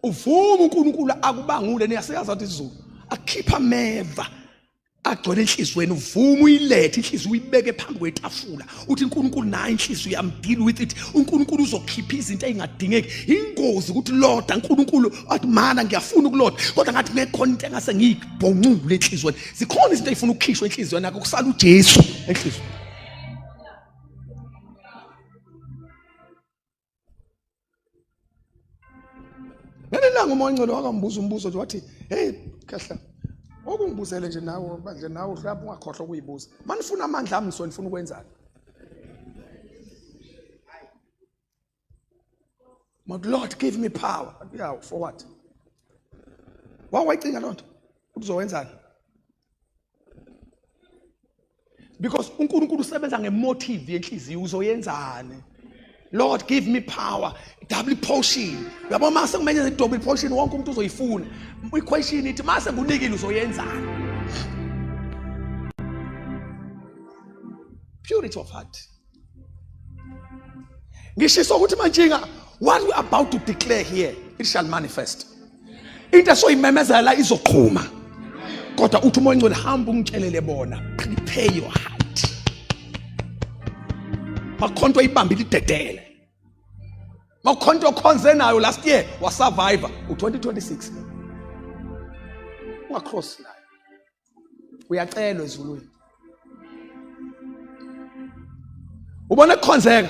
uvuma uNkulunkulu akubangule niyaseyazi ukuthi izulu akhipha ameva agcwele enhlizweni uvuma uyilethe inhliziyo uyibeke phambi kwetafula uthi uNkulunkulu nayo inhliziyo yami deal with it uNkulunkulu uzokhipha izinto ezingadingeki ingozi ukuthi Lord uNkulunkulu athi mana ngiyafuna ukulord kodwa ngathi ngekhona into engase ngiyibhoncule enhlizweni zikhona izinto ezifuna ukukhishwa enhlizweni yakho kusala uJesu enhlizweni ngelanga umoya ngcwele wakambuza umbuzo nje wathi hey kahla okungibuzele nje nawe manje nawe uhlapha ungakhohlwa ukuyibuza manifuna amandla ami so nifuna ukwenzani my Lord give me power yeah for what wayicinga lonto uzowenzani because uNkulunkulu usebenza ngemotive yenhliziyo uzoyenzani Lord give me power double portion yabo mase kumele double portion wonke umuntu uzoyifuna iquestion ithi mase ngunikile uzoyenzani purity of heart ngishiso ukuthi manjinga what we are about to declare here it shall manifest into soyimemezela izoqhuma kodwa uthi umoya ngcwele hamba ungitshelele bona prepare your heart makhonto ibambile idedele makhonto khonze nayo last year wa survivor u2026 ungacross nayo uyacelwa ezulwini ubona khonzeka